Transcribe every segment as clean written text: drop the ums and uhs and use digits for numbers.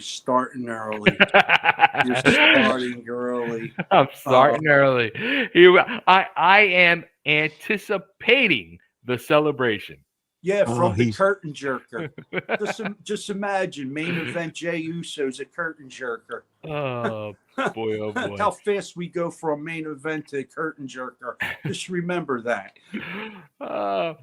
You're starting early. You're starting early. I'm starting early. I am anticipating the celebration. Yeah, Oh, from the he's curtain jerker. Just imagine main event Jey Uso's a curtain jerker. Oh boy, oh boy. How fast we go from main event to curtain jerker. Just remember that. Uh,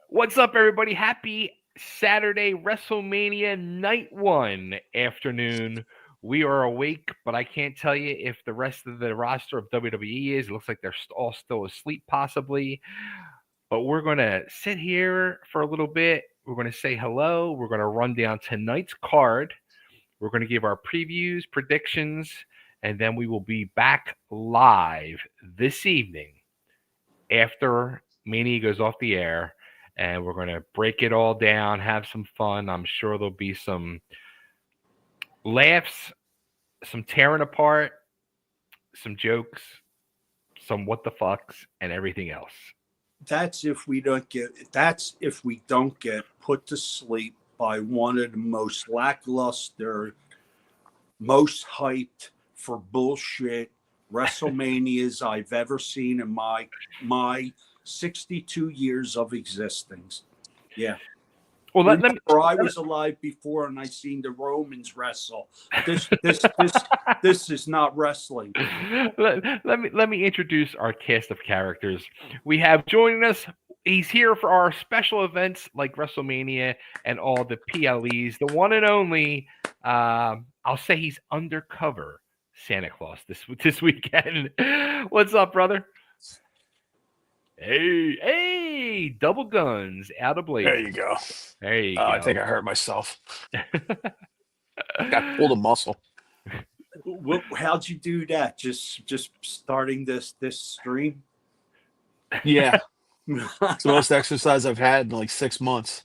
what's up, everybody? Happy Saturday, WrestleMania Night 1 afternoon. We are awake, but I can't tell you if the rest of the roster of WWE is. It looks like they're all still asleep, possibly. But we're going to sit here for a little bit. We're going to say hello. We're going to run down tonight's card. We're going to give our previews, predictions, and then we will be back live this evening after Mania goes off the air. And we're going to break it all down, have some fun. I'm sure there'll be some laughs, some tearing apart, some jokes, some what the fucks, and everything else. That's if we don't get put to sleep by one of the most lackluster, most hyped for bullshit WrestleManias I've ever seen in my 62 years of existence. Yeah. Well, let me. I was alive before, and I seen the Romans wrestle. This is not wrestling. Let me introduce our cast of characters. We have joining us. He's here for our special events like WrestleMania and all the PLEs. The one and only. I'll say he's undercover Santa Claus this weekend. What's up, brother? Hey, double guns out of blade. there you go. There you go. I think I hurt myself. Got pulled a muscle. How'd you do that? Just starting this stream? Yeah. It's the most exercise I've had in like 6 months.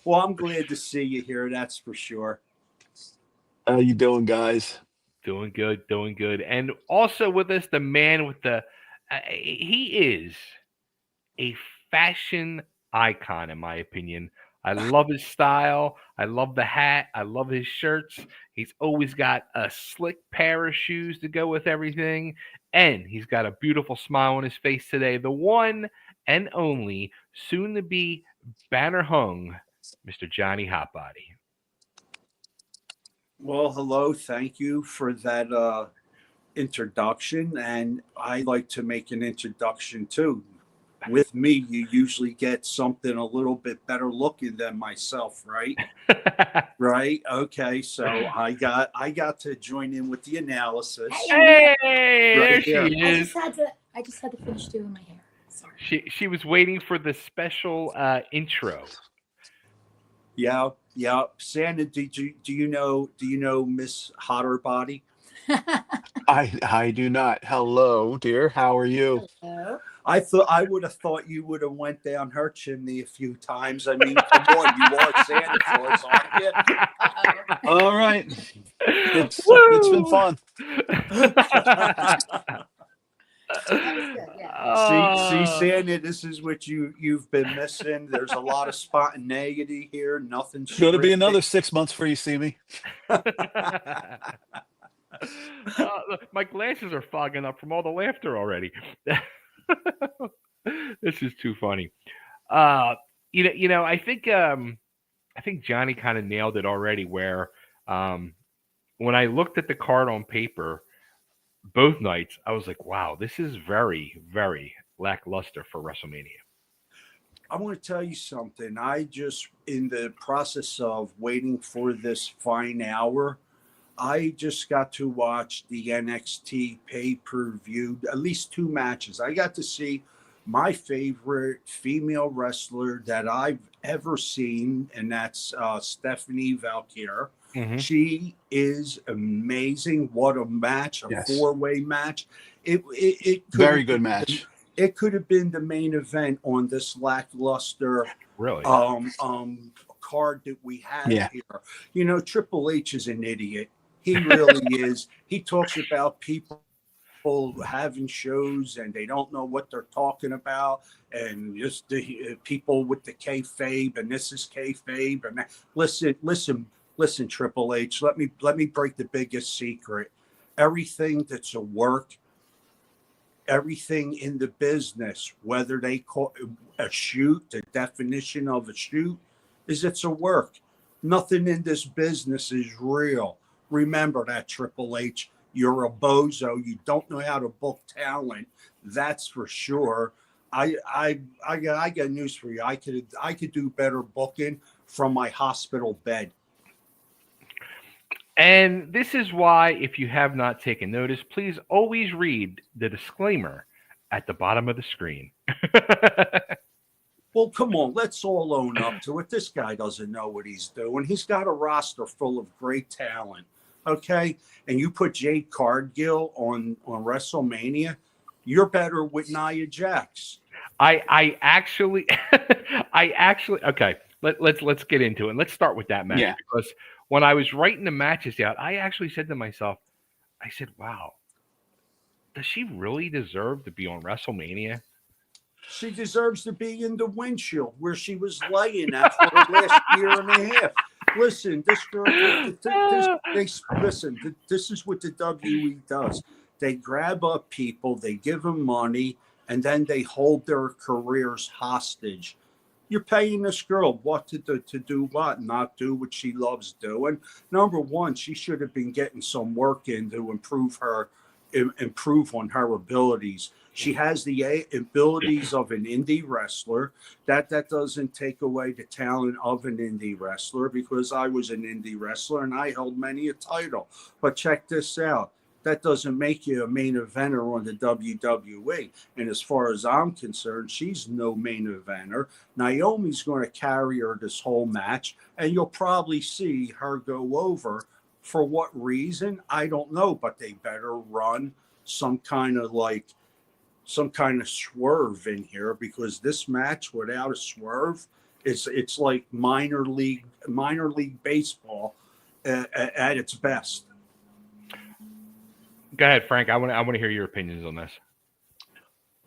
Well, I'm glad to see you here. That's for sure. How you doing, guys? Doing good. And also with us, the man with the he is a fashion icon, in my opinion. I love his style. I love the hat. I love his shirts. He's always got a slick pair of shoes to go with everything. And he's got a beautiful smile on his face today. The one and only, soon to be banner hung, Mr. Johnny HotBody. Well, hello. Thank you for that introduction. And I like to make an introduction too. With me, you usually get something a little bit better looking than myself, right? Right? Okay, so I got to join in with the analysis. Hey, Right there she here. is. I just had to finish doing my hair. Sorry. She was waiting for the special intro. Yeah. Santa, do you know Miss HotBody? I do not. Hello, dear. How are you? Hello. I would have thought you would have went down her chimney a few times. I mean, come on, you are Santa Claus, aren't you? All right. It's been fun. That was good, yeah. See, Santa, this is what you've been missing. There's a lot of spontaneity here. Nothing. It's going to be another 6 months before you see me. Look, my glasses are fogging up from all the laughter already. This is too funny. I think Johnny kind of nailed it already. Where when I looked at the card on paper, both nights, I was like, "Wow, this is very, very lackluster for WrestleMania." I want to tell you something. I just, in the process of waiting for this fine hour, I just got to watch the NXT pay-per-view, at least 2 matches. I got to see my favorite female wrestler that I've ever seen, and that's Stephanie Valkyrie. Mm-hmm. She is amazing. What a match, a Yes. 4-way match. It Very good match. It could have been the main event on this lackluster Really? card that we have Yeah. here. You know, Triple H is an idiot. He really is. He talks about people having shows and they don't know what they're talking about, and just the people with the kayfabe, and this is kayfabe, and that. Listen. Listen, Triple H, let me break the biggest secret. Everything that's a work, everything in the business, whether they call a shoot, the definition of a shoot is it's a work. Nothing in this business is real. Remember that, Triple H. You're a bozo. You don't know how to book talent. That's for sure. I got news for you. I could do better booking from my hospital bed. And this is why, if you have not taken notice, please always read the disclaimer at the bottom of the screen. Well, come on, let's all own up to it. This guy doesn't know what he's doing. He's got a roster full of great talent, okay? And you put Jade Cargill on WrestleMania, you're better with Nia Jax. I actually okay. Let's get into it. Let's start with that match because when I was writing the matches out, I actually said to myself, I said, "Wow, does she really deserve to be on WrestleMania?" She deserves to be in the windshield where she was laying at for the last year and a half. Listen, this girl, listen, this is what the WWE does. They grab up people, they give them money, and then they hold their careers hostage. You're paying this girl what to do what, not do what she loves doing. Number one, she should have been getting some work in to improve on her abilities. She has the abilities of an indie wrestler. That doesn't take away the talent of an indie wrestler, because I was an indie wrestler and I held many a title. But check this out. That doesn't make you a main eventer on the WWE. And as far as I'm concerned, she's no main eventer. Naomi's going to carry her this whole match, and you'll probably see her go over. For what reason? I don't know, but they better run some kind of swerve in here, because this match without a swerve, it's like minor league baseball at its best. Go ahead, Frank. I want to hear your opinions on this.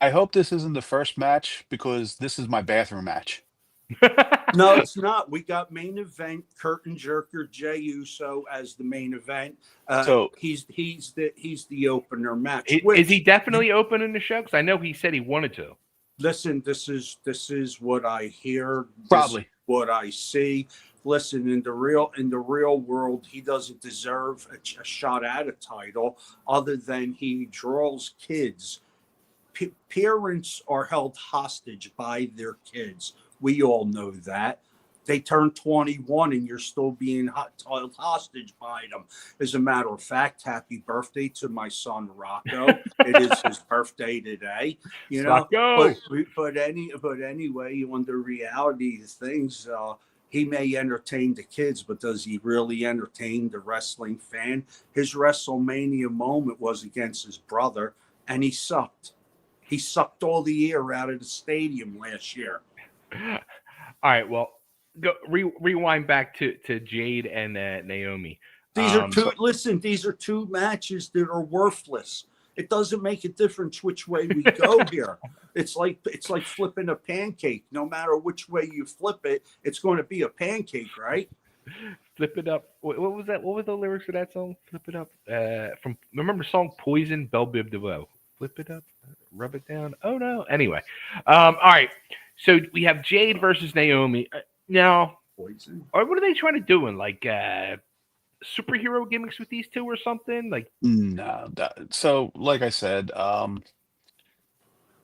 I hope this isn't the first match, because this is my bathroom match. No, it's not. We got main event curtain jerker Jey Uso as the main event. So he's the opener match. Is he definitely opening the show? Because I know he said he wanted to. Listen, this is what I hear. Probably what I see. Listen, in the real world, he doesn't deserve a shot at a title, other than he draws kids. Parents are held hostage by their kids. We all know that. They turn 21 and you're still being held hostage by them. As a matter of fact, happy birthday to my son Rocco. It is his birthday today. You know, but anyway, on the reality of things, he may entertain the kids, but does he really entertain the wrestling fan? His WrestleMania moment was against his brother, and he sucked. He sucked all the air out of the stadium last year. All right, well, go rewind back to Jade and Naomi. These are two. Listen, these are two matches that are worthless. It doesn't make a difference which way we go here. It's like flipping a pancake. No matter which way you flip it, it's going to be a pancake, right? Flip it up. What was that? What was the lyrics of that song? Flip it up. From remember the song Poison, Belle Biv DeVoe. Flip it up, rub it down. Oh no. Anyway, all right. So we have Jade versus Naomi. Now, Poison. Or what are they trying to do? In like superhero gimmicks with these two or something? Like no. So, like I said,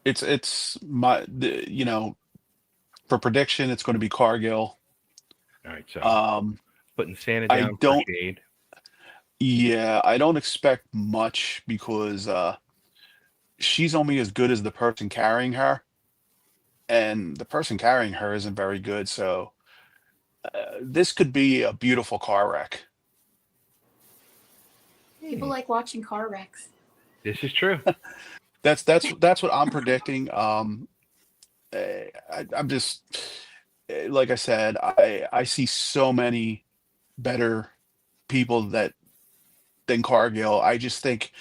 it's my for prediction, it's going to be Cargill. All right. So putting Santa down for Jade. Yeah, I don't expect much, because she's only as good as the person carrying her. And the person carrying her isn't very good. So this could be a beautiful car wreck. People like watching car wrecks. This is true. That's what I'm predicting. I'm just, like I said, I see so many better people than Cargill. I just think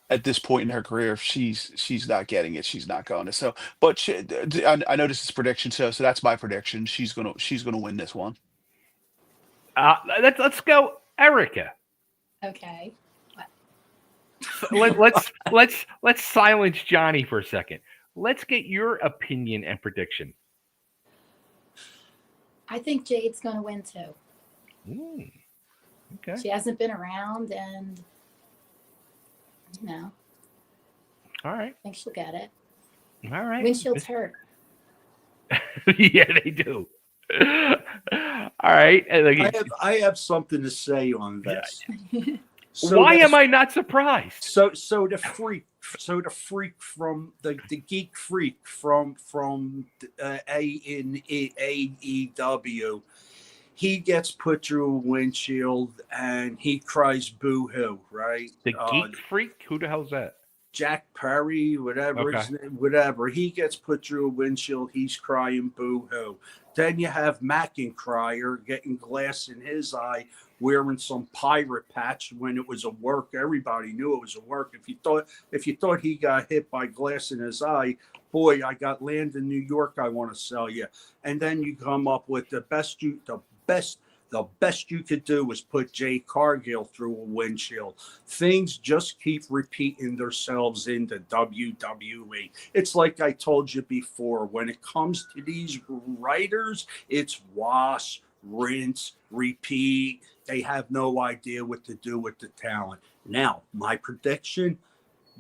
at this point in her career, if she's not getting it, she's not going to. So, but I know this is prediction, so that's my prediction. She's gonna win this one. Let's go, Erica. Okay. Let's silence Johnny for a second. Let's get your opinion and prediction. I think Jade's going to win too. Okay. She hasn't been around, and All right. I think she'll get it. All right. Windshield's hurt. Yeah, they do. All right. I have something to say on this. Why am I not surprised? So the freak from the geek freak from AEW, he gets put through a windshield and he cries boo hoo, right? The geek freak? Who the hell's that? Jack Perry, whatever his name, whatever. He gets put through a windshield. He's crying boo hoo. Then you have McIntyre getting glass in his eye, wearing some pirate patch when it was a work. Everybody knew it was a work. If you thought he got hit by glass in his eye, boy, I got land in New York. I want to sell you. And then you come up with the best you could do was put Jay Cargill through a windshield. Things just keep repeating themselves in the WWE. It's like I told you before, when it comes to these writers, it's wash, rinse, repeat. They have no idea what to do with the talent. Now, my prediction,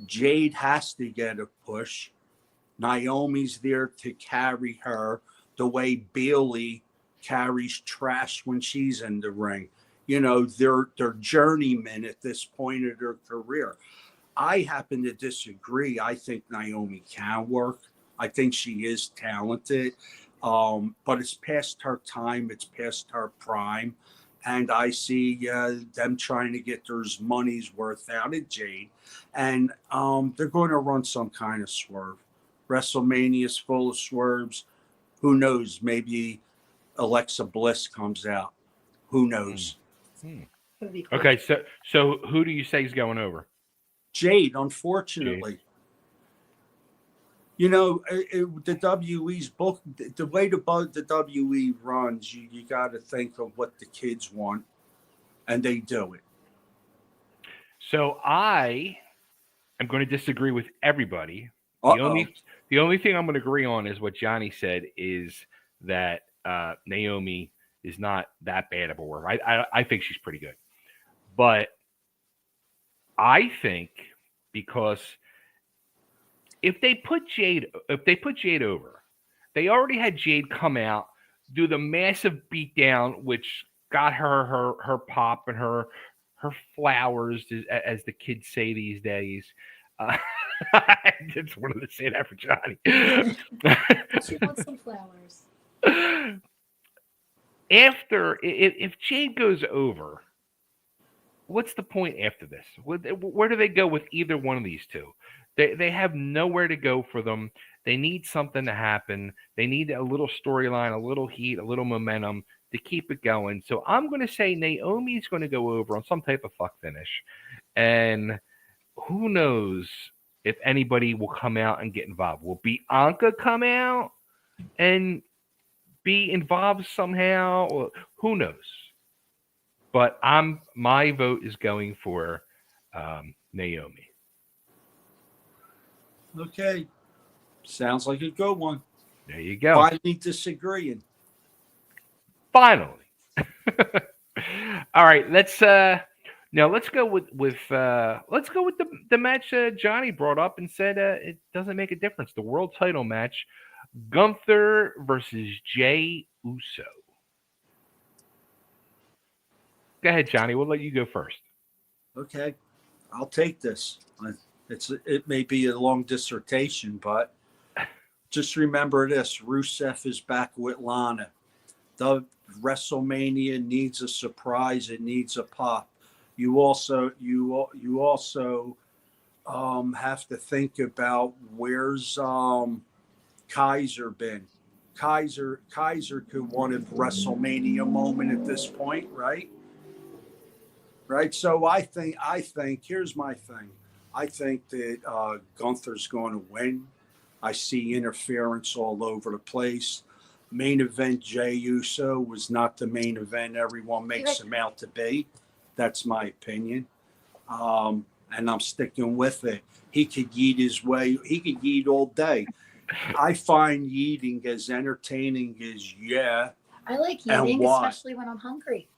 Jade has to get a push. Naomi's there to carry her the way Bayley carries trash when she's in the ring. You know, they're journeymen at this point of their career. I happen to disagree. I think Naomi can work. I think she is talented, but it's past her time. It's past her prime. And I see them trying to get their money's worth out of Jade. And they're going to run some kind of swerve. WrestleMania is full of swerves. Who knows? Maybe Alexa Bliss comes out. Who knows? Okay, so who do you say is going over? Jade, unfortunately. Jade. You know, the WE's book, the way the WE runs, you got to think of what the kids want, and they do it. So I am going to disagree with everybody. Uh-oh. The only thing I'm going to agree on is what Johnny said is that Naomi is not that bad of a worker. I think she's pretty good. But I think because if they put Jade over, they already had Jade come out, do the massive beatdown, which got her pop and her flowers, as the kids say these days. I just wanted to say that for Johnny. She wants some flowers. If Jade goes over, what's the point after this? Where do they go with either one of these two? They have nowhere to go for them. They need something to happen. They need a little storyline, a little heat, a little momentum to keep it going. So I'm going to say Naomi's going to go over on some type of fuck finish. And who knows if anybody will come out and get involved. Will Bianca come out and be involved somehow? Or who knows? But my vote is going for Naomi. Okay. Sounds like a good one. There you go. Finally disagreeing. Finally. All right, let's go with the match Johnny brought up and said it doesn't make a difference. The world title match, Gunther versus Jey Uso. Go ahead, Johnny. We'll let you go first. Okay, I'll take this. It may be a long dissertation, but just remember this: Rusev is back with Lana. The WrestleMania needs a surprise. It needs a pop. You also have to think about where's Kaiser been. Kaiser could want a WrestleMania moment at this point, right? Right. So I think here's my thing. I think that Gunther's going to win. I see interference all over the place. main event Jey Uso was not the main event everyone makes him out to be. That's my opinion. And I'm sticking with it. He could yeet his way. He could yeet all day. I find yeeting as entertaining as I like And eating, why? especially when I'm hungry.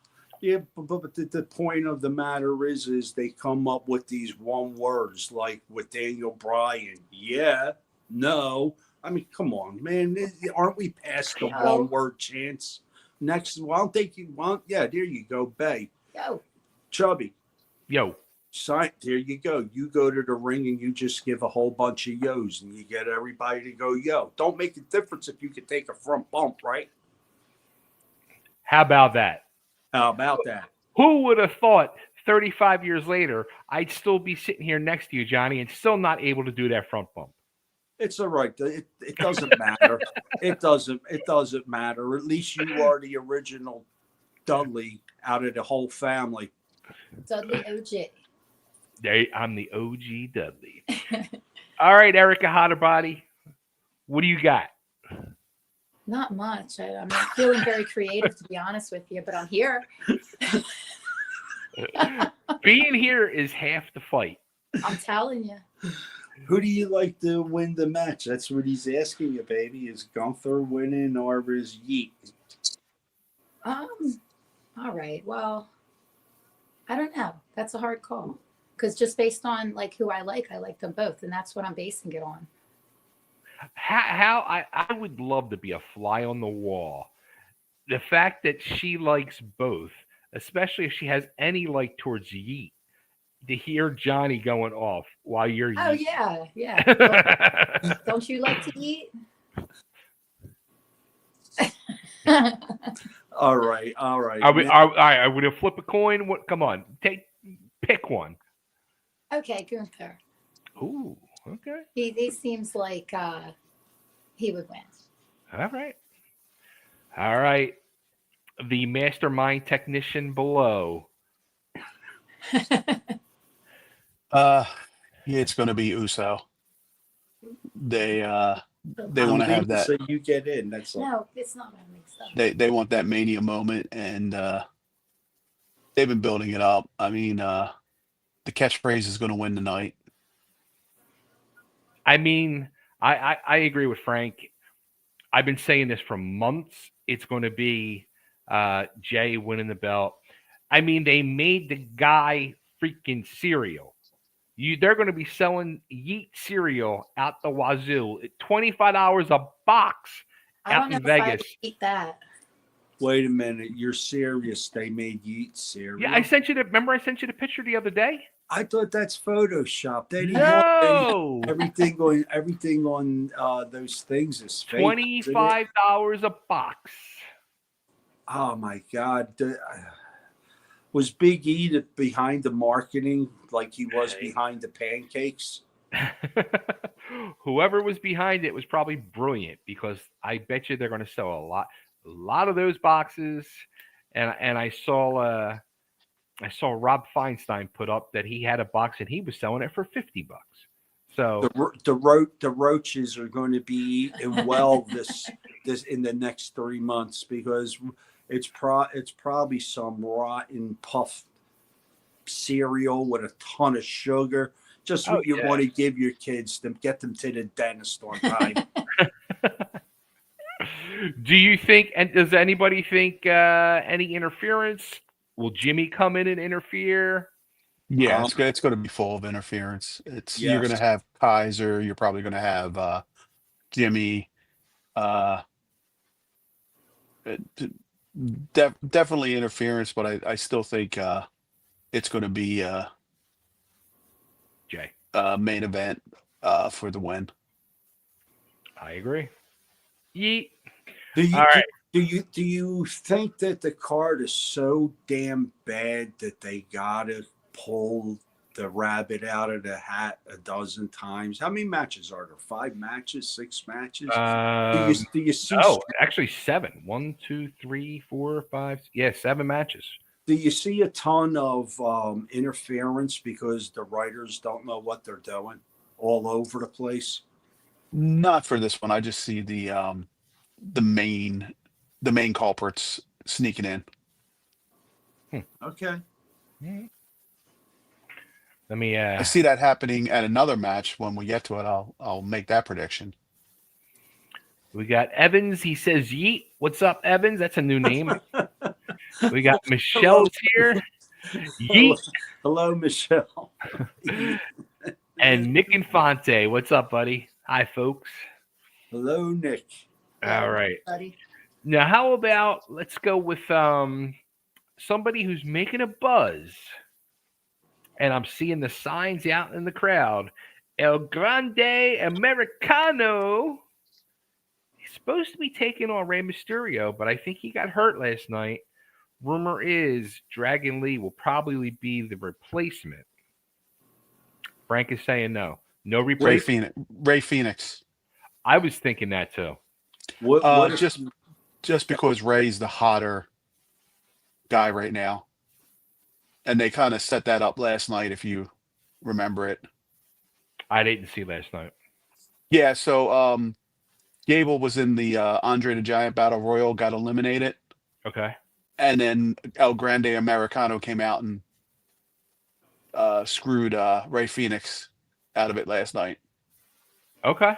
Yeah, but the point of the matter is they come up with these one words like with Daniel Bryan. Yeah, no. I mean, come on, man. Aren't we past the No. one word chance? Next, well, I'll take you. Well, yeah, there you go, Bay. Yo, Chubby. Yo. Sign, there you go. You go to the ring and you just give a whole bunch of yos and you get everybody to go yo. Don't make a difference if you can take a front bump, right? How about that? How about that? Who would have thought 35 years later I'd still be sitting here next to you, Johnny, and still not able to do that front bump? It's all right. It doesn't matter. It doesn't matter. At least you are the original Dudley out of the whole family. Dudley OG. I'm the OG Dudley. All right, Erica HotBody, what do you got? Not much. I'm not feeling very creative, to be honest with you, but I'm here. Being here is half the fight. I'm telling you. Who do you like to win the match? That's what he's asking you, baby. Is Gunther winning or is Yeet? All right. Well, I don't know. That's a hard call. Because just based on like who I like them both, and that's what I'm basing it on. I would love to be a fly on the wall. The fact that she likes both, especially if she has any like towards Yeet, to hear Johnny going off while you're Oh Yeet. yeah. Don't you like to eat? All right. I would have flipped a coin. What? Come on, pick one. Okay, Gunther. Ooh, okay. He seems like he would win. All right. The mastermind technician below. It's going to be Uso. They want to have that. So you get in. That's all. No, it's not going to make sense. They want that Mania moment, and they've been building it up. I mean, the catchphrase is going to win tonight. I mean, I agree with Frank. I've been saying this for months. It's going to be Jey winning the belt. I mean, they made the guy freaking cereal. They're going to be selling Yeet cereal out the wazoo. $25 a box out in Vegas. I would eat that. Wait a minute. You're serious? They made Yeet cereal? Yeah, I sent you the picture the other day. I thought that's Photoshop. They didn't No. everything on those things is fake. $25 a box. Oh my God. Was Big E behind the marketing like he was behind the pancakes? Whoever was behind it was probably brilliant, because I bet you they're going to sell a lot of those boxes. And I saw Rob Feinstein put up that he had a box and he was selling it for $50. So the roaches are going to be eating well this in the next 3 months, because it's probably some rotten puff cereal with a ton of sugar. Just what you want to give your kids to get them to the dentist on time. Do you think, and does anybody think any interference? Will Jimmy come in and interfere? Yeah, it's going to be full of interference. You're going to have Kaiser. You're probably going to have Jimmy. Definitely interference, but I still think it's going to be Jey main event for the win. I agree. Yeet. Do you think that the card is so damn bad that they gotta pull the rabbit out of the hat a dozen times? How many matches are there? 5 matches? 6 matches? Do you see? Oh, actually 7. 1, 2, 3, 4, 5. Yeah, 7 matches. Do you see a ton of interference because the writers don't know what they're doing all over the place? Not for this one. I just see the the main culprits sneaking in. Okay. Let me. I see that happening at another match. When we get to it, I'll make that prediction. We got Evans. He says, "Yeet." What's up, Evans? That's a new name. We got Michelle's here. Hello, Yeet. hello, Michelle. And Nick Infante. What's up, buddy? Hi, folks. Hello, Nick. All right. Buddy. Now, how about let's go with somebody who's making a buzz, and I'm seeing the signs out in the crowd. El Grande Americano. He's supposed to be taking on Rey Mysterio, but I think he got hurt last night. Rumor is Dragon Lee will probably be the replacement. Frank is saying no. No replacement. Ray Phoenix. I was thinking that too. What if- Just because Ray's the hotter guy right now, and they kind of set that up last night, if you remember it. I didn't see last night. Yeah. So Gable was in the Andre the Giant Battle Royal, got eliminated, Okay. and then El Grande Americano came out and screwed Ray Phoenix out of it last night. Okay.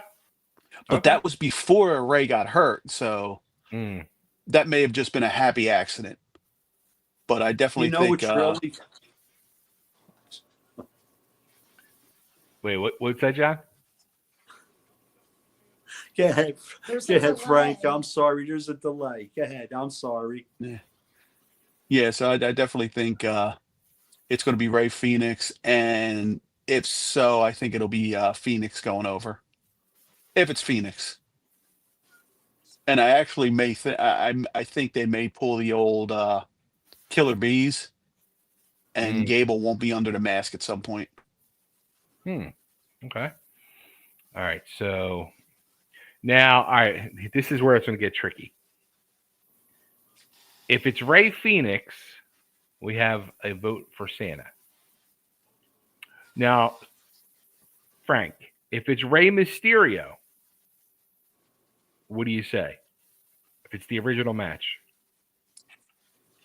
But that was before Ray got hurt, so Mm. that may have just been a happy accident. But I definitely you know think what's really Wait, what's that, John? go ahead, There's go a ahead, Frank. delay. I'm sorry. There's a delay. Go ahead. I'm sorry. yeah. So I definitely think it's going to be Ray Phoenix, and if so, I think it'll be Phoenix going over. If it's Phoenix, and I actually may I think they may pull the old Killer Bees, and Gable won't be under the mask at some point. Okay. All right. So now, all right, this is where it's going to get tricky. If it's Ray Phoenix, we have a vote for Santa. Now, Frank, if it's Rey Mysterio, what do you say? If it's the original match.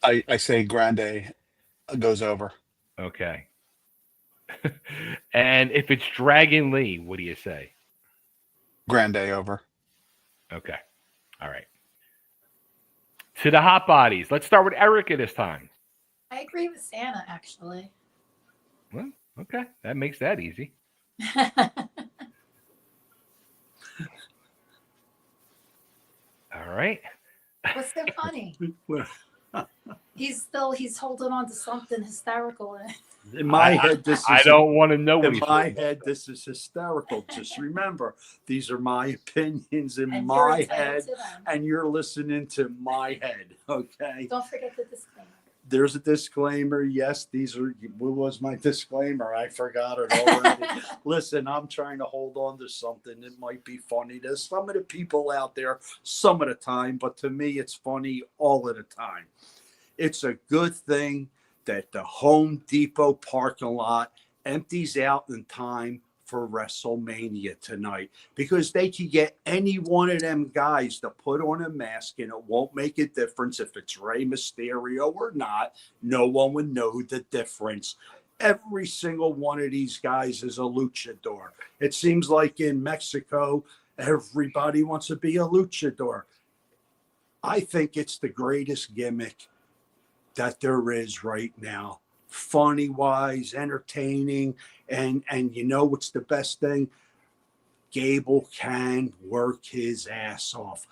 I say Grande goes over. Okay. And if it's Dragon Lee, what do you say? Grande over. Okay. All right. To the hot bodies. Let's start with Erica this time. I agree with Santa, actually. Well, okay. That makes that easy. All right. What's so funny? He's holding on to something hysterical. In my head, this is I don't want to know what in he's my head, this is hysterical. Just remember, these are my opinions in And you're my entitled head, to them. and you're listening to my head. Okay. Don't forget the disclaimer. There's a disclaimer. Yes, these are. What was my disclaimer? I forgot it already. Listen, I'm trying to hold on to something that might be funny to some of the people out there some of the time, but to me, it's funny all of the time. It's a good thing that the Home Depot parking lot empties out in time for WrestleMania tonight, because they could get any one of them guys to put on a mask and it won't make a difference if it's Rey Mysterio or not. No one would know the difference. Every single one of these guys is a luchador. It seems like in Mexico, everybody wants to be a luchador. I think it's the greatest gimmick that there is right now. Funny wise, entertaining, and you know what's the best thing? Gable can work his ass off.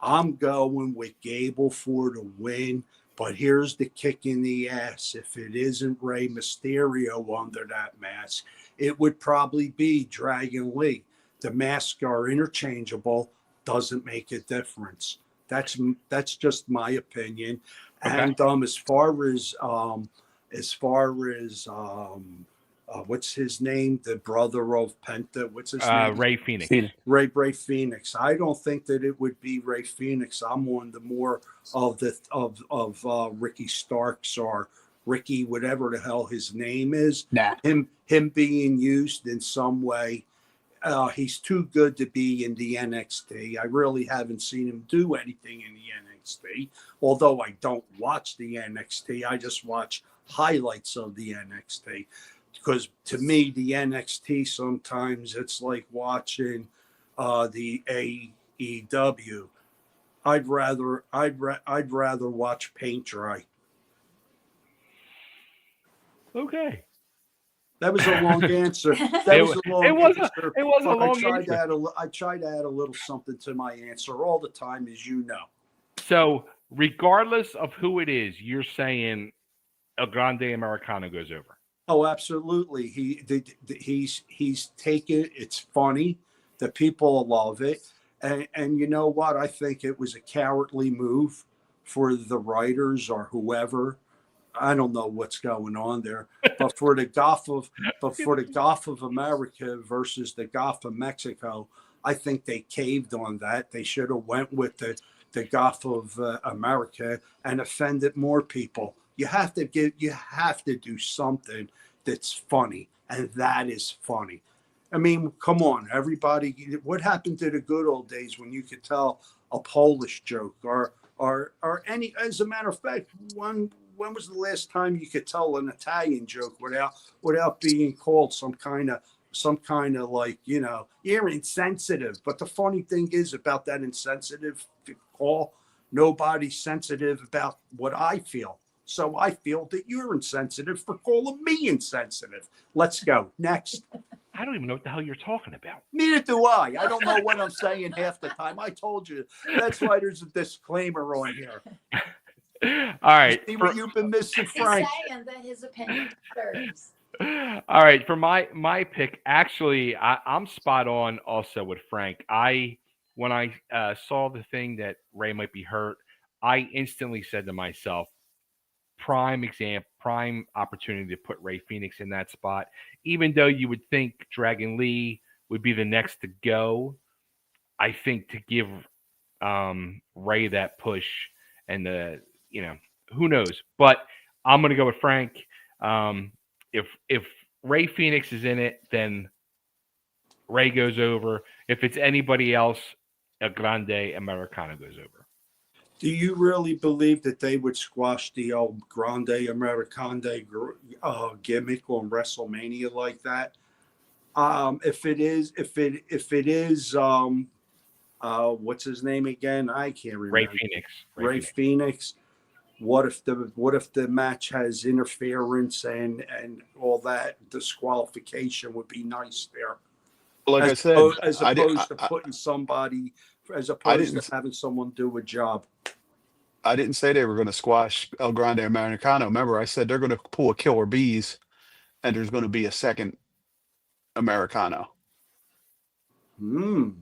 I'm going with Gable for the win, but here's the kick in the ass. If it isn't Rey Mysterio under that mask, it would probably be Dragon Lee. The masks are interchangeable, doesn't make a difference. That's just my opinion. Okay. And as far as what's his name? The brother of Penta. What's his name? Ray Phoenix. Ray Phoenix. I don't think that it would be Ray Phoenix. I'm on the more of the of Ricky Starks or Ricky, whatever the hell his name is. Nah. Him being used in some way. He's too good to be in the NXT. I really haven't seen him do anything in the NXT. Although I don't watch the NXT, I just watch highlights of the NXT. Because to me, the NXT sometimes it's like watching the AEW. I'd rather watch paint dry. Okay. That was a long answer. It That was a long answer. It was a But long I answer. try to add a little something to my answer all the time, as you know. So, regardless of who it is, you're saying El Grande Americano goes over. Oh, absolutely. He's taken. It's funny. The people love it, and you know what? I think it was a cowardly move for the writers or whoever. I don't know what's going on there, but for the Gulf of America versus the Gulf of Mexico, I think they caved on that. They should have went with the Gulf of America and offended more people. You have to do something that's funny, and that is funny. I mean, come on, everybody. What happened to the good old days when you could tell a Polish joke or any? As a matter of fact, when was the last time you could tell an Italian joke without being called some kind of like, you're insensitive? But the funny thing is about that insensitive call, nobody's sensitive about what I feel. So I feel that you're insensitive for calling me insensitive. Let's go. Next. I don't even know what the hell you're talking about. Neither do I. I don't know what I'm saying half the time. I told you. That's why there's a disclaimer on here. All right. See what you've been missing, He's Frank. saying that his opinion matters. All right. For my pick, actually, I'm spot on also with Frank. When I saw the thing that Ray might be hurt, I instantly said to myself, prime opportunity to put Ray Phoenix in that spot. Even though you would think Dragon Lee would be the next to go, I think to give Ray that push and who knows. But I'm gonna go with Frank. If Ray Phoenix is in it, then Ray goes over. If it's anybody else, El Grande Americano goes over. Do you really believe that they would squash the old Grande Americande gimmick on WrestleMania like that? If it is, what's his name again? I can't remember. Ray Phoenix. Ray Phoenix. What if the match has interference and all that? Disqualification would be nice there. Like I said, as opposed to putting somebody, as opposed to having someone do a job. I didn't say they were going to squash El Grande Americano. Remember, I said they're going to pull a Killer Bees, and there's going to be a second Americano. Remember,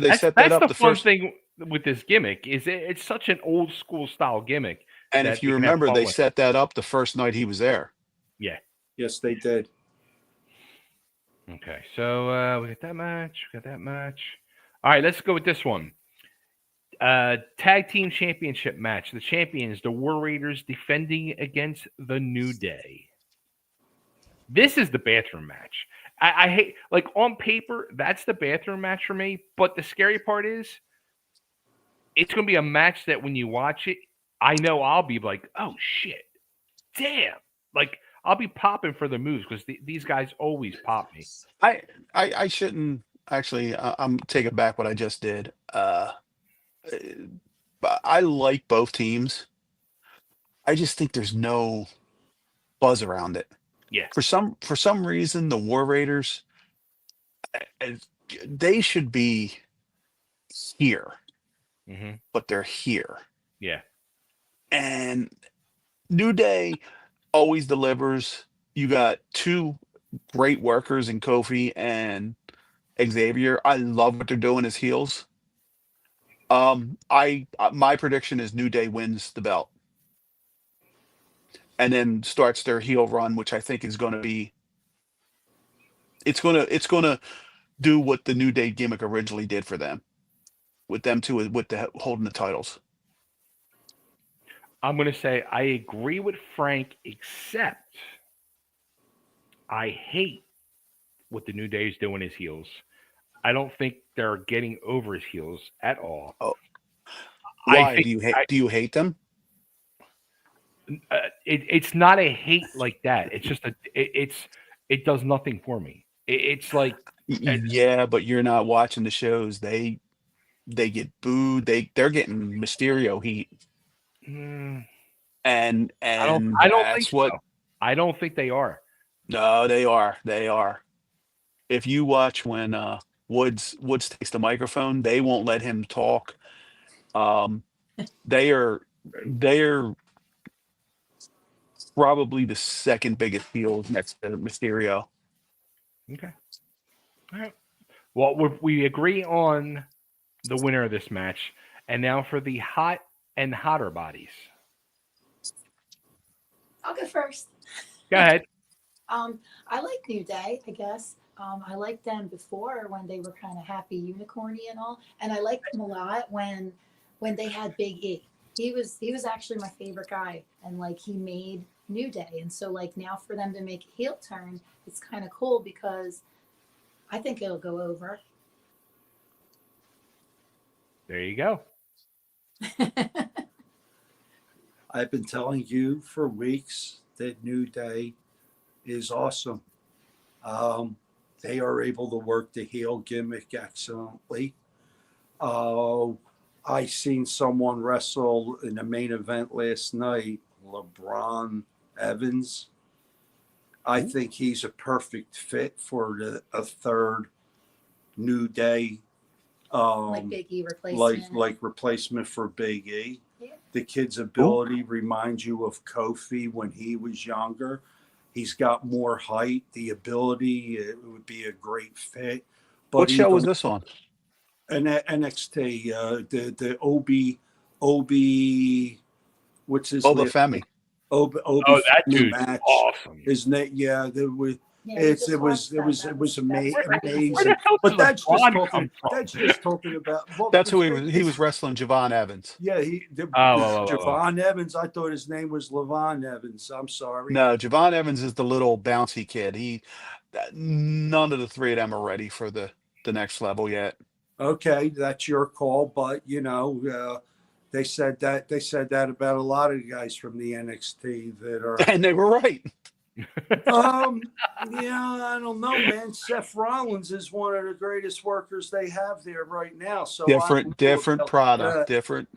they set that up That's the fun first thing with this gimmick. It's such an old school style gimmick. And if you remember, they set that up the first night he was there. Yeah. Yes, they did. Okay, so we got that match. All right, let's go with this one. Tag team championship match. The champions, the War Raiders, defending against the New Day. This is the bathroom match. I hate, like, on paper, that's the bathroom match for me. But the scary part is, it's going to be a match that when you watch it, I know I'll be like, oh shit, damn, like I'll be popping for the moves because these guys always pop me. I shouldn't actually. I'm taking back what I just did. But I like both teams. I just think there's no buzz around it. Yeah. For some reason, the War Raiders, they should be here, but they're here. Yeah. And New Day always delivers. You got two great workers in Kofi and Xavier. I love what they're doing as heels. My prediction is New Day wins the belt and then starts their heel run, which I think is going to be. It's gonna do what the New Day gimmick originally did for them, with them two with the holding the titles. I'm going to say I agree with Frank, except I hate what the New Day is doing as heels. I don't think they're getting over as heels at all. Oh, I why think do you hate? Do you hate them? it's not a hate like that. It's just it does nothing for me. It's like Yeah, but you're not watching the shows. They get booed. They're getting Mysterio heat, mm, and I don't think that's what. so. I don't think they are. No, they are. They are. If you watch when Woods takes the microphone, they won't let him talk. Um, they are probably the second biggest heels next to Mysterio. Okay. All right. Well, we agree on the winner of this match, and now for the hot and hotter bodies. I'll go first. Go ahead. I like New Day, I guess. I liked them before when they were kind of happy unicorny and all, and I liked them a lot when they had Big E. He was actually my favorite guy, and like he made New Day, and so like now for them to make a heel turn, it's kind of cool because I think it'll go over. There you go. I've been telling you for weeks that New Day is awesome. They are able to work the heel gimmick excellently. I seen someone wrestle in the main event last night, LeBron Evans. I think he's a perfect fit for a third New Day, Like Big E replacement. like replacement for Big E. Yeah. The kid's ability reminds you of Kofi when he was younger. He's got more height, the ability. It would be a great fit. But What show was this on? NXT, the OB, what's his Boba name? Femi. OB That dude's match. awesome. Isn't it? Yeah, there was. Yeah, we just It was watched that. That was amazing. Where the hell But did that's just LeBron talking. come from? That's just talking about. Well, That's who he was wrestling, Javon Evans. Yeah, Oh. Javon Evans. I thought his name was Levon Evans. I'm sorry. No, Javon Evans is the little bouncy kid. None of the three of them are ready for the next level yet. Okay, that's your call, but they said that about a lot of guys from the NXT that are. And they were right. Yeah, I don't know, man. Seth Rollins is one of the greatest workers they have there right now. So Different product, different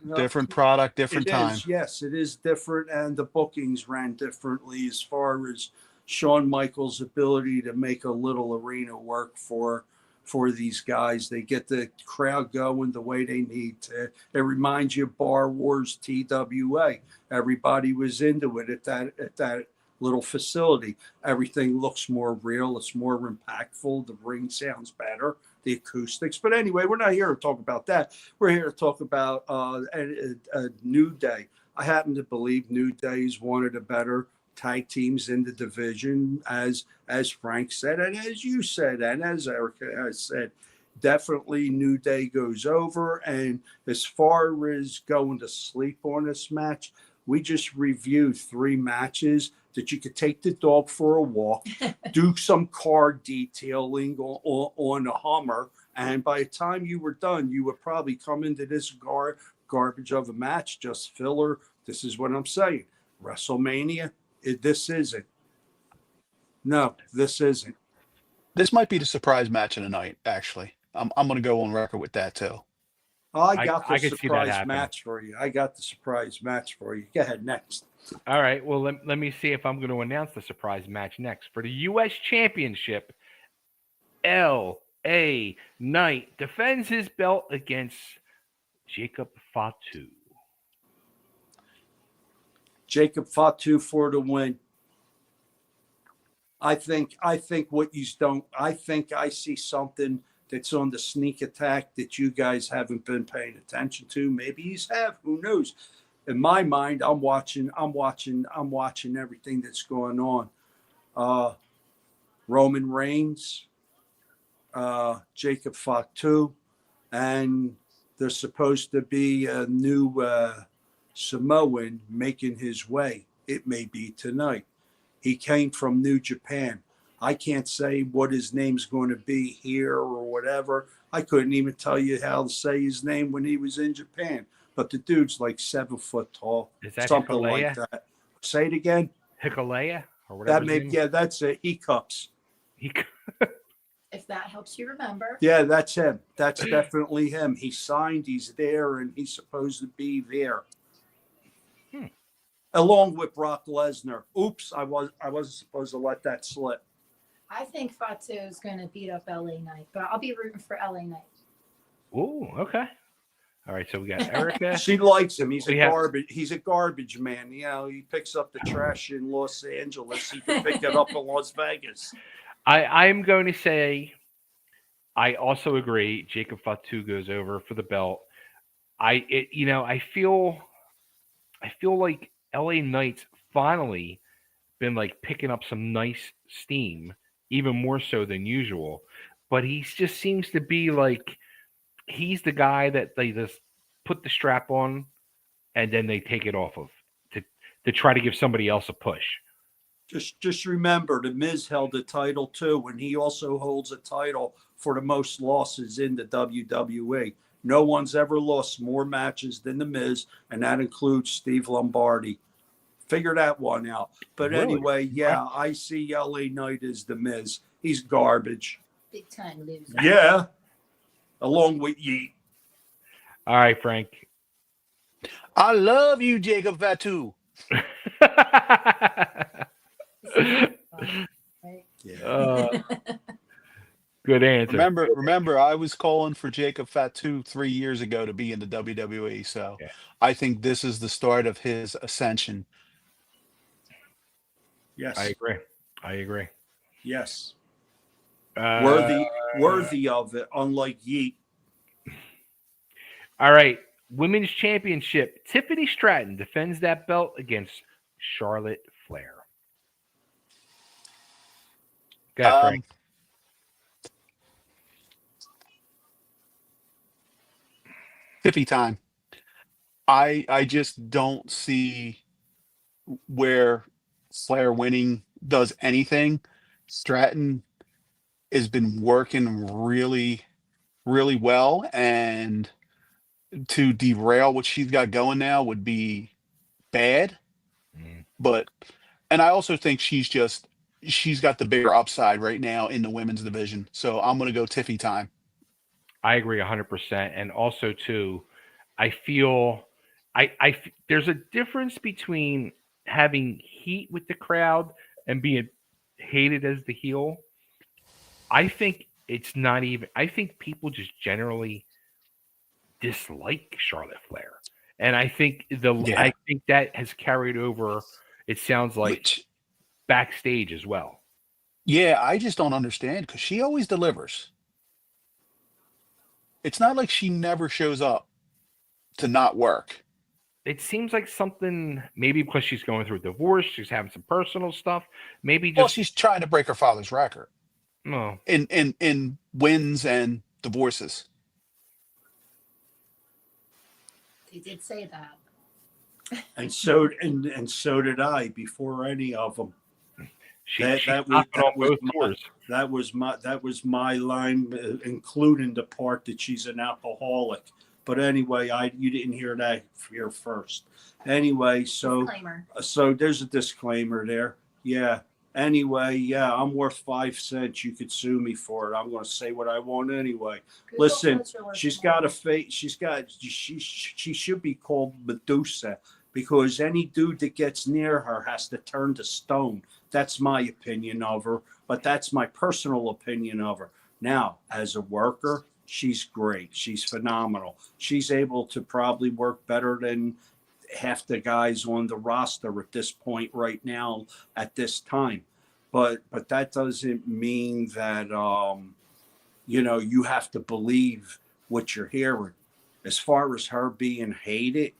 product, different it time. is, yes, it is different, and the bookings ran differently as far as Shawn Michaels' ability to make a little arena work for these guys. They get the crowd going the way they need to. It reminds you of Bar Wars TWA. Everybody was into it at that little facility. Everything looks more real. It's more impactful. The ring sounds better. The acoustics. But anyway, we're not here to talk about that. We're here to talk about a New Day. I happen to believe New Day is one of the better tag teams in the division, as Frank said, and as you said, and as Erica has said. Definitely New Day goes over. And as far as going to sleep on this match, we just reviewed 3 matches that you could take the dog for a walk, do some car detailing on a Hummer, and by the time you were done, you would probably come into this garbage of a match, just filler. This is what I'm saying. WrestleMania, this isn't. No, this isn't. This might be the surprise match of the night, actually. I'm going to go on record with that, too. I got the I could see that surprise happening. match for you. I got the surprise match for you. Go ahead, next. All right. Well, let me see if I'm going to announce the surprise match next. For the U.S. Championship, L.A. Knight defends his belt against Jacob Fatu. Jacob Fatu for the win. I think what you don't. I think I see something that's on the sneak attack that you guys haven't been paying attention to. Maybe you have. Who knows? In my mind, I'm watching everything that's going on. Roman Reigns, Jacob Fatu, and there's supposed to be a new Samoan making his way. It may be tonight. He came from New Japan. I can't say what his name's going to be here or whatever. I couldn't even tell you how to say his name when he was in Japan. But the dude's like 7 foot tall, Is that something Hikulea? like that. Say it again. Hikulea or whatever. That may, yeah, that's it. Hiccups. He, If that helps you remember. Yeah, that's him. That's definitely him. He signed. He's there, and he's supposed to be there, along with Brock Lesnar. Oops, I wasn't supposed to let that slip. I think Fatu is going to beat up LA Knight, but I'll be rooting for LA Knight. ooh, okay. All right, so we got Erica. She likes him. He's We have- He's a garbage man. You know, he picks up the trash in Los Angeles. He can pick it up in Las Vegas. I'm going to say I also agree. Jacob Fatu goes over for the belt. I feel like LA Knight's finally been like picking up some nice steam, even more so than usual. But he just seems to be like he's the guy that they just put the strap on and then they take it off of to try to give somebody else a push. Just remember, the Miz held the title too, and he also holds a title for the most losses in the WWE. No one's ever lost more matches than the Miz, and that includes Steve Lombardi. Figure that one out. But Really? anyway, yeah, I see LA Knight as the Miz. He's garbage. Big time loser. Yeah, along with Yeet. All right, Frank. I love you, Jacob Fatu. Right? Yeah. Good answer. Remember, I was calling for Jacob Fatu 3 years ago to be in the WWE. So Yeah. I think this is the start of his ascension. Yes. I agree. Yes. Uh, Worthy of it, unlike Yeet. All right. Women's Championship. Tiffany Stratton defends that belt against Charlotte Flair. Go ahead, Frank. Tiffy time. I just don't see where Flair winning does anything. Stratton has been working really, really well, and to derail what she's got going now would be bad. And I also think she's got the bigger upside right now in the women's division. So I'm going to go Tiffy time. I agree 100%. And also, too, I feel there's a difference between having heat with the crowd and being hated as the heel. I think it's not even. I think people just generally dislike Charlotte Flair, and I think I think that has carried over. It sounds like backstage as well. Yeah, I just don't understand because she always delivers. It's not like she never shows up to not work. It seems like something, maybe because she's going through a divorce, she's having some personal stuff. Maybe Well, just she's trying to break her father's record no. in wins and divorces. They did say that. And so did I before any of them. She's knocking on both doors. That was my line, including the part that she's an alcoholic. But anyway, you didn't hear that here first. Anyway, Disclaimer. so there's a disclaimer there. Yeah. Anyway, yeah, I'm worth 5 cents. You could sue me for it. I'm going to say what I want anyway. Google Listen, says you're worth she's more. got a face. She should be called Medusa, because any dude that gets near her has to turn to stone. That's my opinion of her, but that's my personal opinion of her. Now, as a worker, she's great. She's phenomenal. She's able to probably work better than half the guys on the roster at this point right now at this time. But that doesn't mean that you have to believe what you're hearing. As far as her being hated,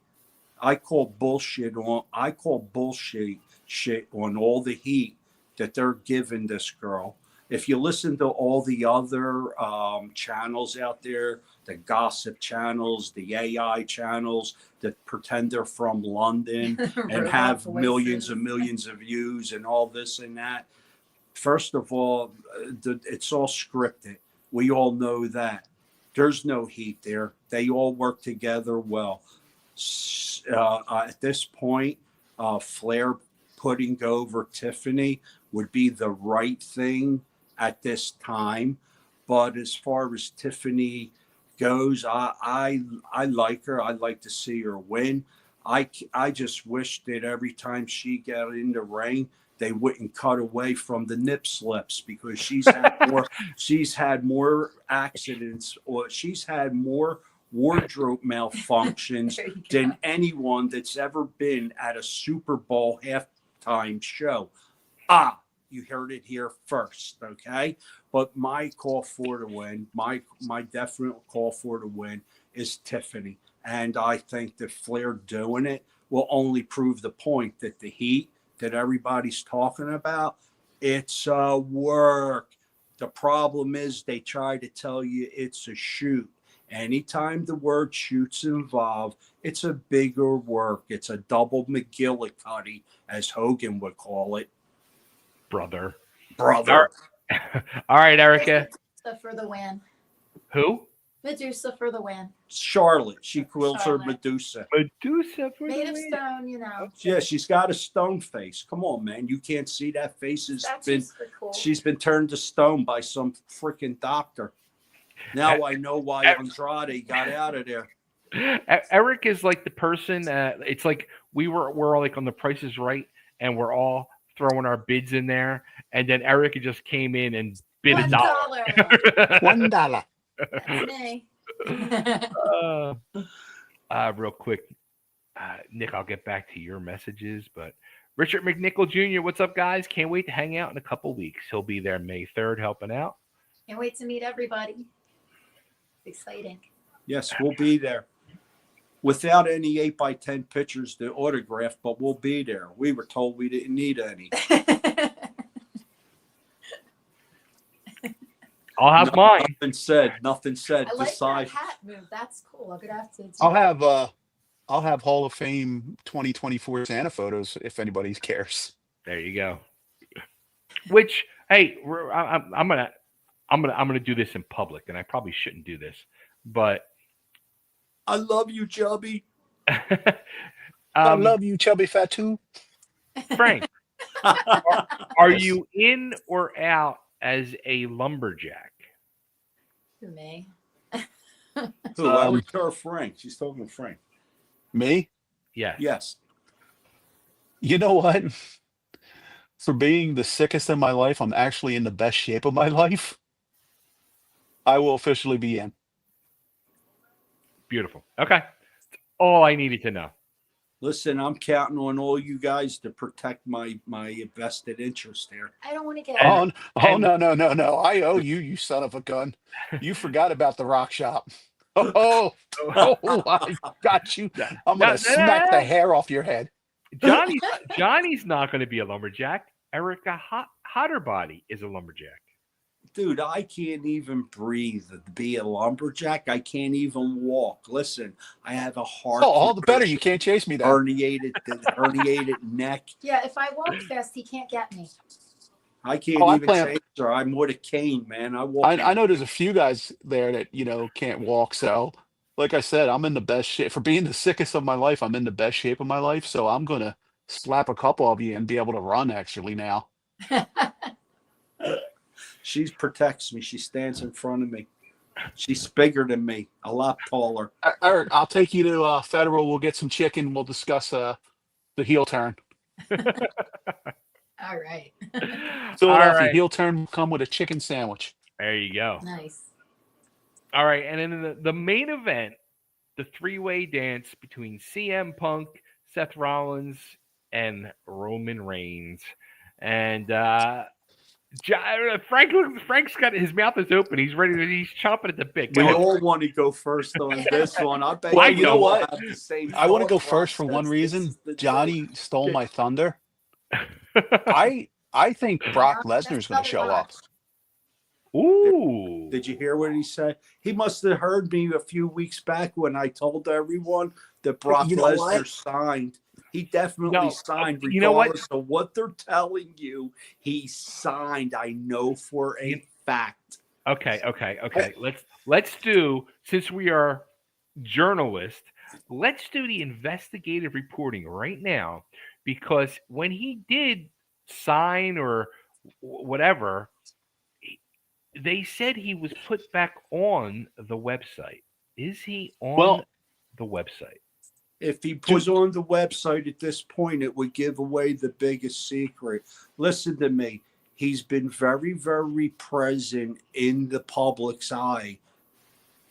I call bullshit on all the heat that they're giving this girl. If you listen to all the other channels out there, the gossip channels, the AI channels that pretend they're from London and Robot have voices. millions and millions of views and all this and that, First of all, it's all scripted. We all know that. There's no heat there. They all work together well. At this point, Flair putting over Tiffany would be the right thing at this time. But as far as Tiffany goes, I like her. I'd like to see her win. I just wish that every time she got in the ring, they wouldn't cut away from the nip slips, because she's had more accidents, or she's had more wardrobe malfunctions than anyone that's ever been at a Super Bowl halftime show. You heard it here first, okay? But my call for the win, my definite call for the win is Tiffany. And I think that Flair doing it will only prove the point that the heat that everybody's talking about, it's work. The problem is they try to tell you it's a shoot. Anytime the word shoot's involved, it's a bigger work. It's a double McGillicuddy, as Hogan would call it. Brother. All right, Erica. Medusa for the win. Who? Medusa for the win. Charlotte. She calls her Charlotte. Medusa. Medusa for Made the of win. stone, you know. Yeah, she's got a stone face. Come on, man. You can't see that face has That's been just cool. she's been turned to stone by some freaking doctor. Now I know why Andrade got out of there. Eric is like the person. It's like we're all like on The Price is Right, and we're all throwing our bids in there, and then Eric just came in and bid $1. $1. That's me. Real quick, Nick, I'll get back to your messages, but Richard McNichol Jr., what's up, guys? Can't wait to hang out in a couple weeks. He'll be there May 3rd helping out. Can't wait to meet everybody. Exciting. Yes, we'll be there. Without any 8x10 pictures to autograph, but we'll be there. We were told we didn't need any. I'll have mine. Nothing said. I like Decide. that hat move. That's cool. I'm gonna have to. I'll have Hall of Fame 2024 Santa photos if anybody cares. There you go. Which, hey, I'm gonna do this in public, and I probably shouldn't do this, but I love you, Chubby. I love you, Chubby Fatu. Frank, are you in or out as a lumberjack? Who, me? Who? I would her Frank. She's talking to Frank. Me? Yes. Yes. You know what? For being the sickest in my life, I'm actually in the best shape of my life. I will officially be in. Beautiful. Okay. That's all I needed to know. Listen, I'm counting on all you guys to protect my vested interest here. I don't want to get. Oh no! I owe you, you son of a gun. You forgot about the rock shop. Oh, I got you. I'm gonna smack the hair off your head. Johnny's not going to be a lumberjack. Erica HotBody is a lumberjack. Dude, I can't even breathe to be a lumberjack. I can't even walk. Listen, I have a heart. Oh, all the better. You can't chase me then. herniated neck. Yeah, if I walk fast, he can't get me. I can't even chase her. I'm with a cane, man. I know there's a few guys there that can't walk. So, like I said, I'm in the best shape. For being the sickest of my life, I'm in the best shape of my life. So I'm gonna slap a couple of you and be able to run actually now. She protects me. She stands in front of me. She's bigger than me, a lot taller. Eric, I'll take you to Federal. We'll get some chicken. We'll discuss the heel turn. All right. Philadelphia heel turn will come with a chicken sandwich. There you go. Nice. All right, and then the main event, the three-way dance between CM Punk, Seth Rollins, and Roman Reigns. And Frank's got his mouth is open. He's ready. He's chomping at the bit. We all want to go first on this one. I bet you know what? I want to go first for one reason. Johnny stole my thunder. I think Brock Lesnar's going to show up. Ooh. Did you hear what he said? He must have heard me a few weeks back when I told everyone that Brock Lesnar signed He definitely No, signed, you know what? regardless of what they're telling you. He signed. I know for a fact. Okay. Let's do, since we are journalists, let's do the investigative reporting right now, because when he did sign or whatever, they said he was put back on the website. Is he on Well, the website? If he Do- was on the website at this point, it would give away the biggest secret. Listen to me. He's been very, very present in the public's eye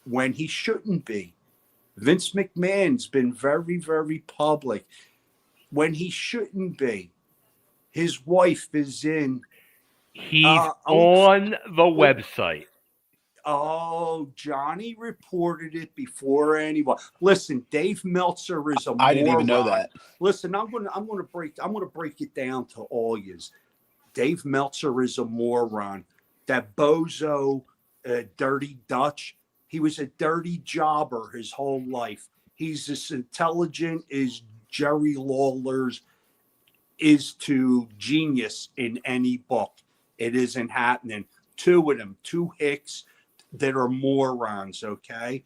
when he shouldn't be. Vince McMahon's been very, very public when he shouldn't be. His wife is in. He's on the oh, website. Oh, Johnny reported it before anyone. Listen, Dave Meltzer is a I didn't even know moron. that. Listen, I'm gonna break it down to all yous. Dave Meltzer is a moron. That bozo, dirty Dutch. He was a dirty jobber his whole life. He's as intelligent as Jerry Lawler's is to genius in any book. It isn't happening. Two of them, two hicks that are morons. Okay,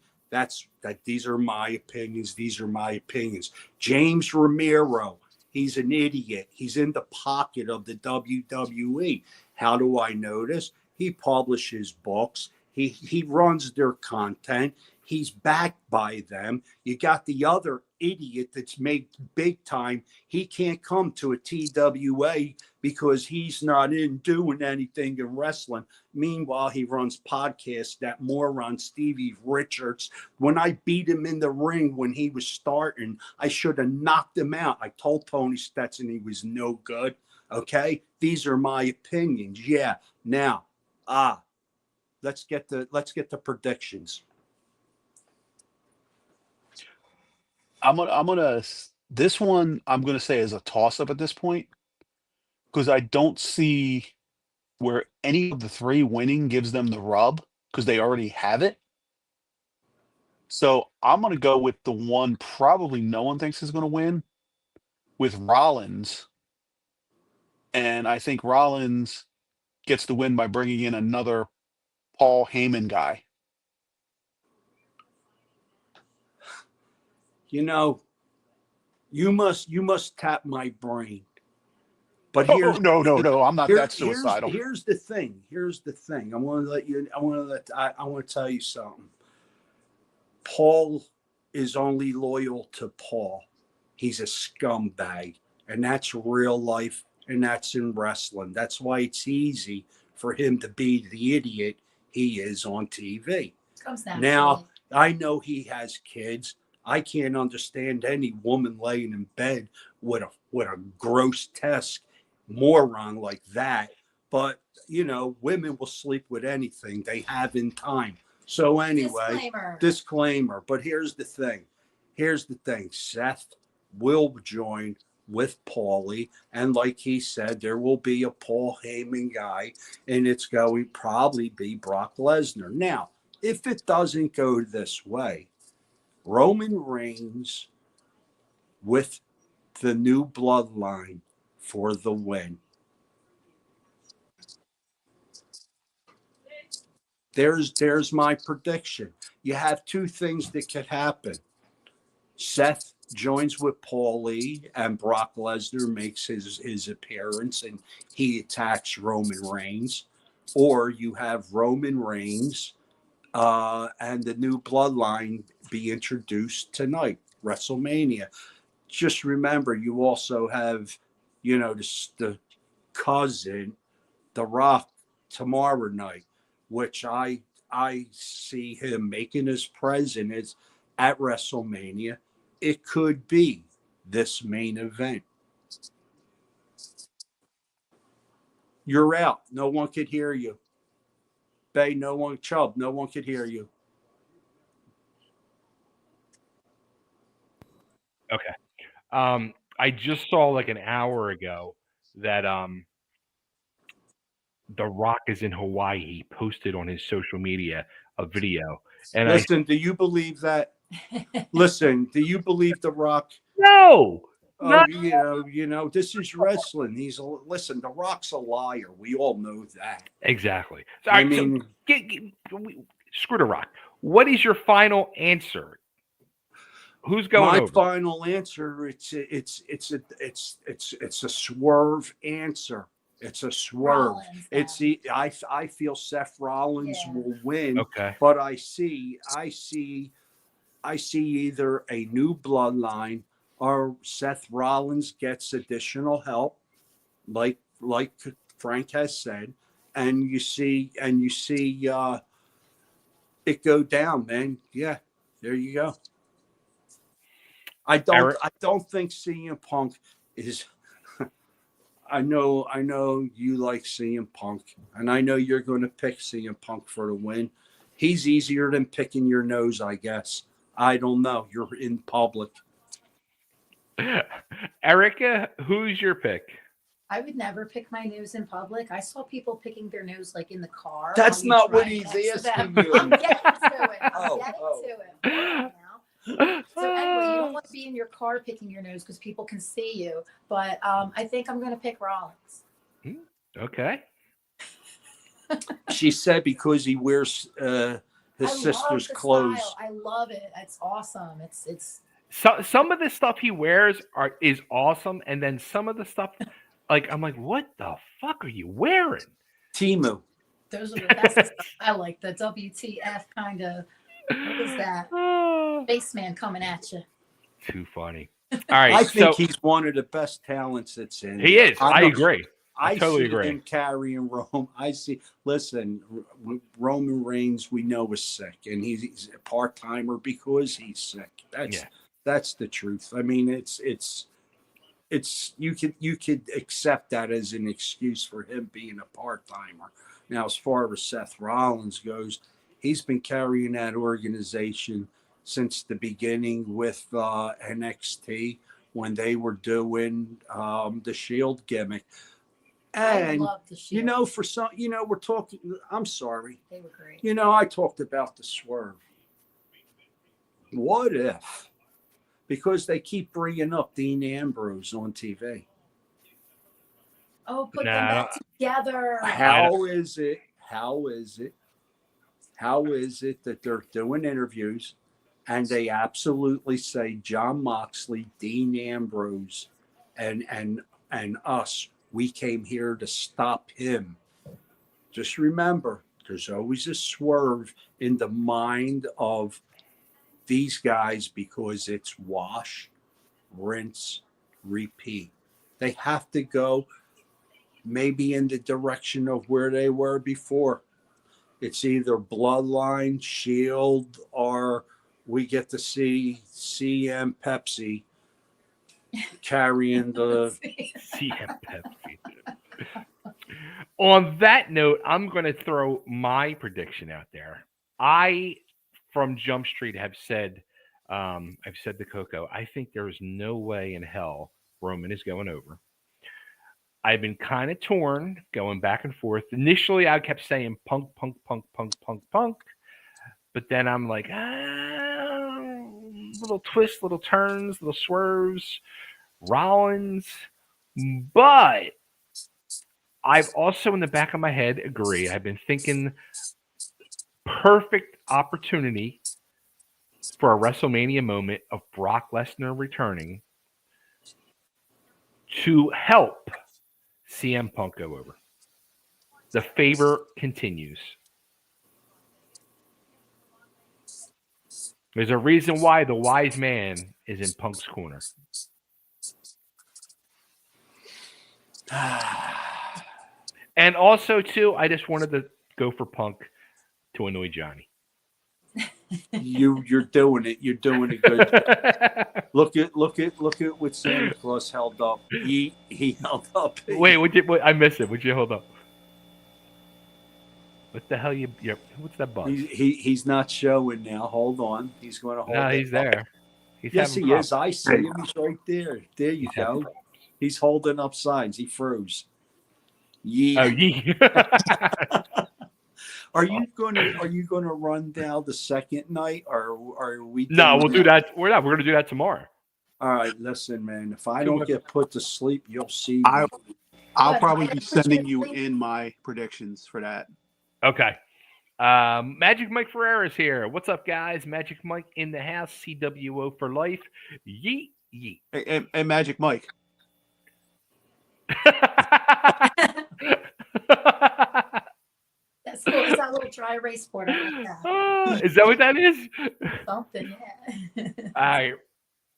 these are my opinions. These are my opinions. James Romero, he's an idiot. He's in the pocket of the WWE. How do I know this? He publishes books. He runs their content. He's backed by them. You got the other idiot that's made big time. He can't come to a TWA because he's not in doing anything in wrestling. Meanwhile, he runs podcasts, that moron Stevie Richards. When I beat him in the ring when he was starting, I should have knocked him out. I told Tony Stetson he was no good. Okay? These are my opinions. Yeah. Now, let's get the predictions. This one I'm gonna say is a toss up at this point because I don't see where any of the three winning gives them the rub because they already have it. So I'm gonna go with the one probably no one thinks is gonna win with Rollins, and I think Rollins gets the win by bringing in another Paul Heyman guy. You know, you must tap my brain. But Oh no! I'm not that here's suicidal. here's the thing. Here's the thing. I want to tell you something. Paul is only loyal to Paul. He's a scumbag, and that's real life, and that's in wrestling. That's why it's easy for him to be the idiot he is on TV. Comes naturally. Now, I know he has kids. I can't understand any woman laying in bed with a grotesque moron like that. But women will sleep with anything they have in time. So anyway, disclaimer. But here's the thing. Seth will join with Paulie, and like he said, there will be a Paul Heyman guy, and it's going to probably be Brock Lesnar. Now, if it doesn't go this way, Roman Reigns with the new bloodline for the win. There's my prediction. You have two things that could happen. Seth joins with Paulie and Brock Lesnar makes his appearance and he attacks Roman Reigns. Or you have Roman Reigns and the new bloodline be introduced tonight, WrestleMania. Just remember, you also have, the cousin, The Rock, tomorrow night, which I see him making his presence at WrestleMania. It could be this main event. You're out. No one could hear you. Bay, no one, Chubb, no one could hear you. Okay. I just saw like an hour ago that The Rock is in Hawaii. He posted on his social media a video. And Listen, do you believe that? Listen, do you believe The Rock? No. Oh, this is wrestling. Listen. The Rock's a liar. We all know that. Exactly. So, I all right, mean, screw the Rock. What is your final answer? Who's going my over? final answer. It's a swerve answer. It's a swerve. Rollins, I feel Seth Rollins Yeah. will win, Okay. but I see either a new bloodline or Seth Rollins gets additional help, like Frank has said, and you see it go down, man. Yeah, there you go. I don't think CM Punk is. I know you like CM Punk, and I know you're going to pick CM Punk for the win. He's easier than picking your nose, I guess. I don't know. You're in public. Erica, who's your pick? I would never pick my nose in public. I saw people picking their nose like in the car. That's while not you're what driving he's next to asking them. you. I'm getting to it. Oh. Hold on now. So anyway, you don't want to be in your car picking your nose because people can see you. But I think I'm going to pick Rollins. Okay. She said because he wears his sister's clothes. Style. I love it. It's awesome. It's. So some of the stuff he wears is awesome, and then some of the stuff, I'm like, what the fuck are you wearing? Timu. That's the stuff I like. The WTF kind of. What is that? Spaceman coming at you. Too funny. All right. I think he's one of the best talents that's in. He is. I agree. I totally see agree. him carrying Rome. Listen, Roman Reigns, we know is sick, and he's a part timer because he's sick. That's the truth. I mean, it's you could accept that as an excuse for him being a part timer. Now, as far as Seth Rollins goes, he's been carrying that organization since the beginning with NXT when they were doing the Shield gimmick. And, I love the Shield. for some, we're talking, I'm sorry. They were great. I talked about the swerve. What if? Because they keep bringing up Dean Ambrose on TV. Oh, put them back together. How is it that they're doing interviews and they absolutely say John Moxley, Dean Ambrose, and us, we came here to stop him. Just remember, there's always a swerve in the mind of these guys because it's wash, rinse, repeat. They have to go maybe in the direction of where they were before. It's either Bloodline, Shield, or we get to see CM Pepsi carrying the CM Pepsi. On that note, I'm going to throw my prediction out there. I, from Jump Street, have said, I've said to Coco, I think there is no way in hell Roman is going over. I've been kind of torn, going back and forth. Initially, I kept saying Punk. But then I'm like, little twists, little turns, little swerves, Rollins. But I've also in the back of my head agree. I've been thinking perfect opportunity for a WrestleMania moment of Brock Lesnar returning to help CM Punk go over. The favor continues. There's a reason why the wise man is in Punk's corner. And also, too, I just wanted to go for Punk to annoy Johnny. You're doing it. You're doing it good. Look at what Santa Claus held up. He held up. Wait, I missed it. Would you hold up? What the hell what's that buzz? He's not showing now. Hold on. He's going to hold. No, he's there. Yes, he is. I see him. He's right there. There you go. He's holding up signs. He froze. Yeah. Oh, yeah. Are you gonna run down the second night, or are we? No, we'll do that. We're not. We're gonna do that tomorrow. All right, listen, man. If I Too don't much- get put to sleep, you'll see. I'll What? probably I be gotta put sending you you to sleep? in my predictions for that. Okay. Magic Mike Ferrera's here. What's up, guys? Magic Mike in the house. CWO for life. Yeet, yeet. And Magic Mike. That's cool. It's that little dry erase sport. I like that. Is that what that is? Something, yeah. All right.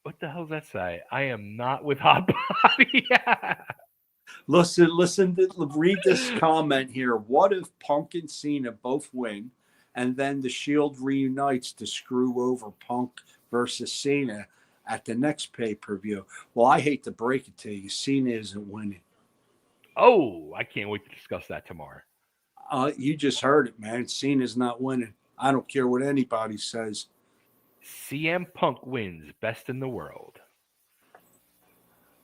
What the hell does that say? I am not with HotBody. Listen. Read this comment here. What if Punk and Cena both win, and then the Shield reunites to screw over Punk versus Cena at the next pay-per-view? Well, I hate to break it to you, Cena isn't winning. Oh, I can't wait to discuss that tomorrow. You just heard it, man. Cena's not winning. I don't care what anybody says. CM Punk wins best in the world.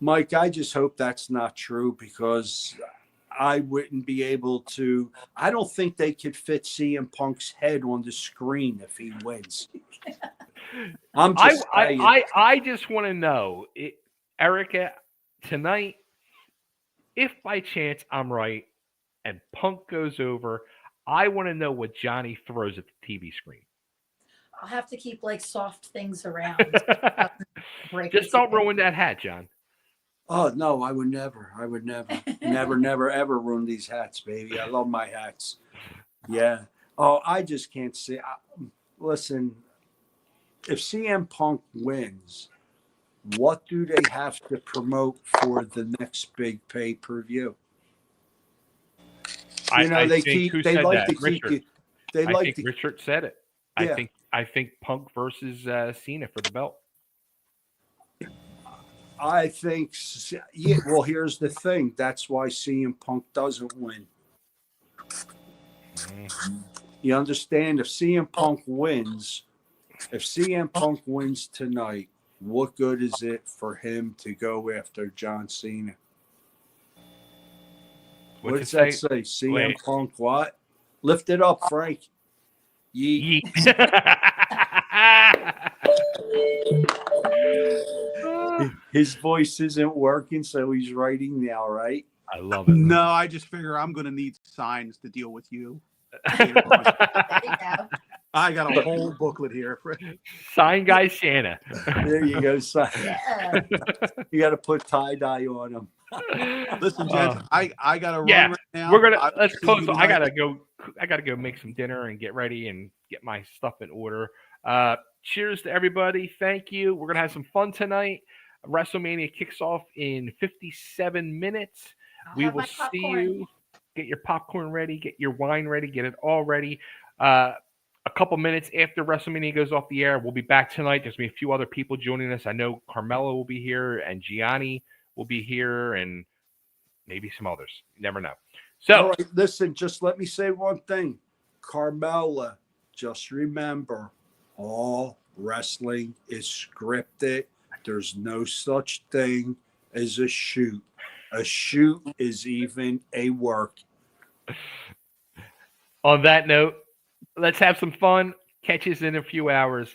Mike, I just hope that's not true because I wouldn't be able to. I don't think they could fit CM Punk's head on the screen if he wins. I'm just saying. I just want to know, Erica, tonight, if by chance I'm right and Punk goes over, I want to know what Johnny throws at the TV screen. I'll have to keep like soft things around. Just don't ruin that hat, John. Oh no, I would never. Never, ever ruin these hats, baby. I love my hats. Yeah. Oh, I just can't see. Listen, if CM Punk wins, what do they have to promote for the next big pay-per-view? You know, they like to keep you. They I like think to. Richard said it. Yeah. I think Punk versus Cena for the belt. I think. Yeah. Well, here's the thing. That's why CM Punk doesn't win. You understand? If CM Punk wins tonight, what good is it for him to go after John Cena? What does that say? CM Wait. Punk what? Lift it up, Frank. Yeet. His voice isn't working, so he's writing now, right? I love it. No, I just figure I'm going to need signs to deal with you. There you go. I got a whole booklet here. Sign guy Shanna. There you go, son. Yeah. You got to put tie-dye on him. Listen, gents, I got to run yeah, right now. Let's close. I gotta go make some dinner and get ready and get my stuff in order. Cheers to everybody. Thank you. We're gonna have some fun tonight. WrestleMania kicks off in 57 minutes. I'll We have will my see popcorn. you. Get your popcorn ready. Get your wine ready. Get it all ready. A couple minutes after WrestleMania goes off the air, we'll be back tonight. There's going to be a few other people joining us. I know Carmelo will be here and Gianni will be here and maybe some others. You never know. So, All right, listen, just let me say one thing. Carmella, just remember, all wrestling is scripted. There's no such thing as a shoot. A shoot is even a work. on that note, let's have some fun. Catch us in a few hours.